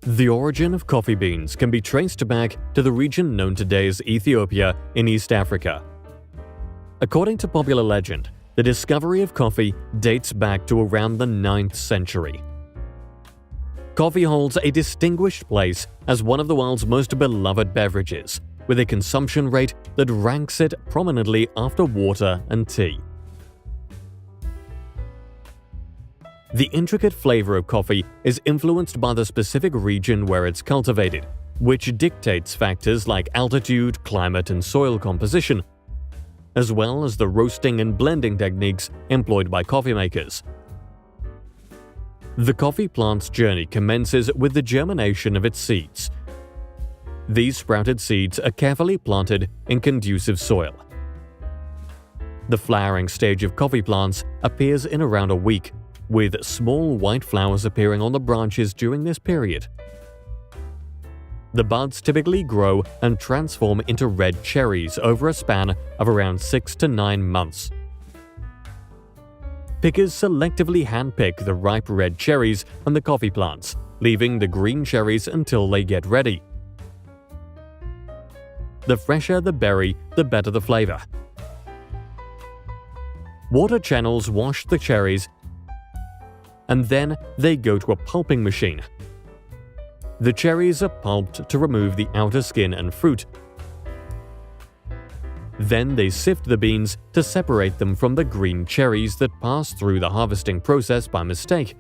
The origin of coffee beans can be traced back to the region known today as Ethiopia in East Africa. According to popular legend, the discovery of coffee dates back to around the 9th century. Coffee holds a distinguished place as one of the world's most beloved beverages, with a consumption rate that ranks it prominently after water and tea. The intricate flavor of coffee is influenced by the specific region where it's cultivated, which dictates factors like altitude, climate, and soil composition, as well as the roasting and blending techniques employed by coffee makers. The coffee plant's journey commences with the germination of its seeds. These sprouted seeds are carefully planted in conducive soil. The flowering stage of coffee plants appears in around a week, with small white flowers appearing on the branches during this period. The buds typically grow and transform into red cherries over a span of around 6 to 9 months. Pickers selectively handpick the ripe red cherries on the coffee plants, leaving the green cherries until they get ready. The fresher the berry, the better the flavor. Water channels wash the cherries, and then they go to a pulping machine. The cherries are pulped to remove the outer skin and fruit. Then they sift the beans to separate them from the green cherries that pass through the harvesting process by mistake.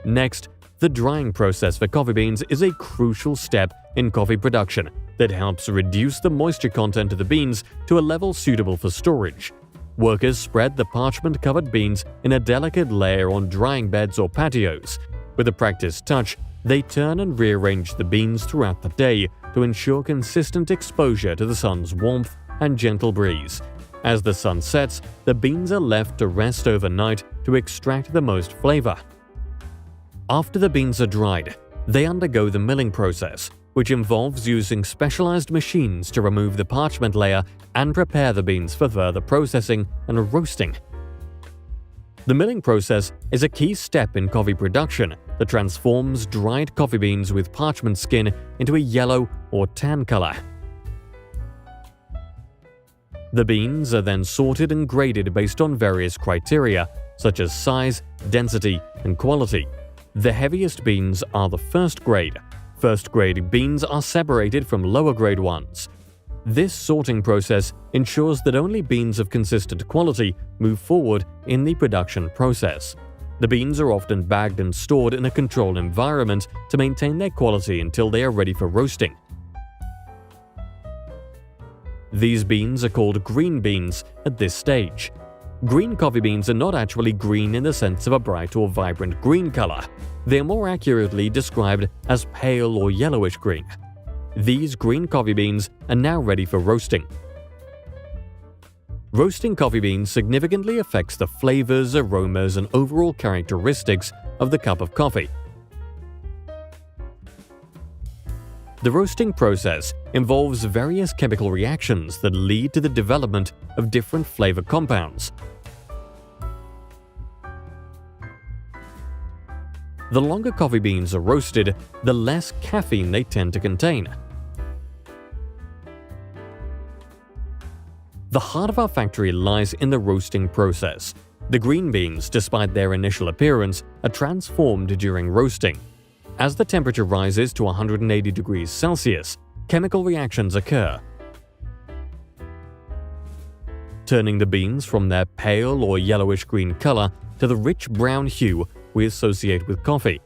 Next, the drying process for coffee beans is a crucial step in coffee production that helps reduce the moisture content of the beans to a level suitable for storage. Workers spread the parchment-covered beans in a delicate layer on drying beds or patios. With a practiced touch, they turn and rearrange the beans throughout the day to ensure consistent exposure to the sun's warmth and gentle breeze. As the sun sets, the beans are left to rest overnight to extract the most flavor. After the beans are dried, they undergo the milling process, which involves using specialized machines to remove the parchment layer and prepare the beans for further processing and roasting. The milling process is a key step in coffee production that transforms dried coffee beans with parchment skin into a yellow or tan color. The beans are then sorted and graded based on various criteria, such as size, density, and quality. The heaviest beans are the first grade. First-grade beans are separated from lower-grade ones. This sorting process ensures that only beans of consistent quality move forward in the production process. The beans are often bagged and stored in a controlled environment to maintain their quality until they are ready for roasting. These beans are called green beans at this stage. Green coffee beans are not actually green in the sense of a bright or vibrant green color. They are more accurately described as pale or yellowish green. These green coffee beans are now ready for roasting. Roasting coffee beans significantly affects the flavors, aromas, and overall characteristics of the cup of coffee. The roasting process involves various chemical reactions that lead to the development of different flavor compounds. The longer coffee beans are roasted, the less caffeine they tend to contain. The heart of our factory lies in the roasting process. The green beans, despite their initial appearance, are transformed during roasting. As the temperature rises to 180 degrees Celsius, chemical reactions occur, turning the beans from their pale or yellowish-green color to the rich brown hue we associate with coffee.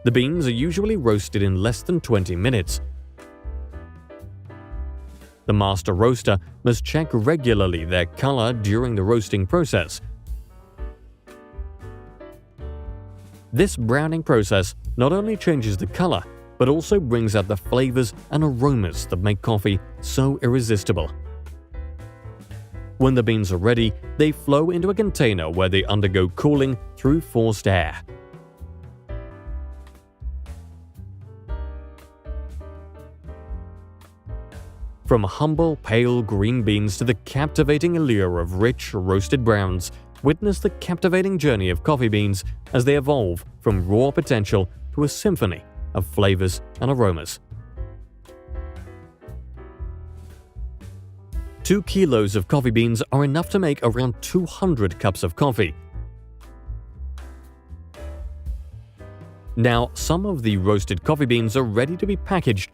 The beans are usually roasted in less than 20 minutes. The master roaster must check regularly their color during the roasting process. This browning process not only changes the color, but also brings out the flavors and aromas that make coffee so irresistible. When the beans are ready, they flow into a container where they undergo cooling through forced air. From humble pale green beans to the captivating allure of rich roasted browns, witness the captivating journey of coffee beans as they evolve from raw potential to a symphony of flavors and aromas. 2 kilos of coffee beans are enough to make around 200 cups of coffee. Now, some of the roasted coffee beans are ready to be packaged,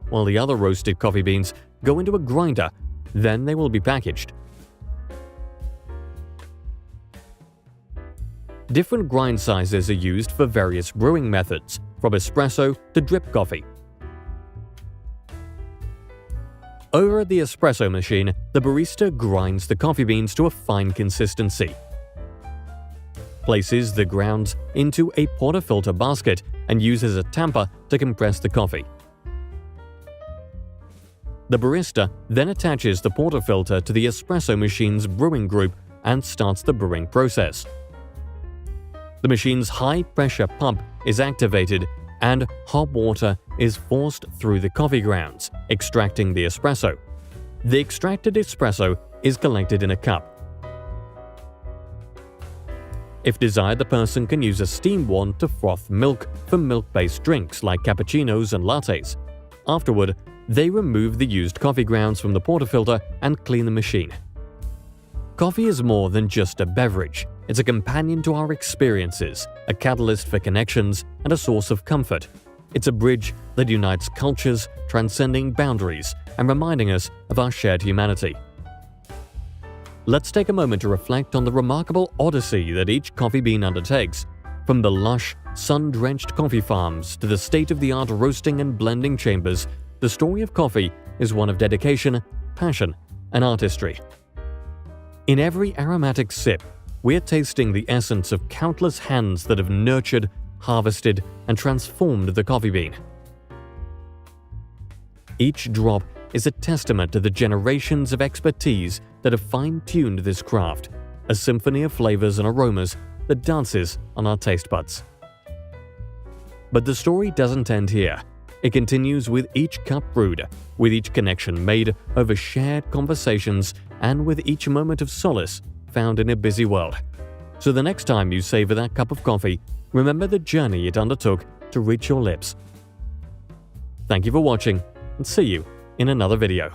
while the other roasted coffee beans go into a grinder, then they will be packaged. Different grind sizes are used for various brewing methods, from espresso to drip coffee. Over at the espresso machine, the barista grinds the coffee beans to a fine consistency, places the grounds into a portafilter basket, and uses a tamper to compress the coffee. The barista then attaches the portafilter to the espresso machine's brewing group and starts the brewing process. The machine's high-pressure pump is activated and hot water is forced through the coffee grounds, extracting the espresso. The extracted espresso is collected in a cup. If desired, the person can use a steam wand to froth milk for milk-based drinks like cappuccinos and lattes. Afterward, they remove the used coffee grounds from the portafilter and clean the machine. Coffee is more than just a beverage. It's a companion to our experiences, a catalyst for connections, and a source of comfort. It's a bridge that unites cultures, transcending boundaries, and reminding us of our shared humanity. Let's take a moment to reflect on the remarkable odyssey that each coffee bean undertakes. From the lush, sun-drenched coffee farms to the state-of-the-art roasting and blending chambers, the story of coffee is one of dedication, passion, and artistry. In every aromatic sip, we're tasting the essence of countless hands that have nurtured, harvested, and transformed the coffee bean. Each drop is a testament to the generations of expertise that have fine-tuned this craft, a symphony of flavors and aromas that dances on our taste buds. But the story doesn't end here. It continues with each cup brewed, with each connection made over shared conversations, and with each moment of solace found in a busy world. So the next time you savor that cup of coffee, remember the journey it undertook to reach your lips. Thank you for watching, and see you in another video.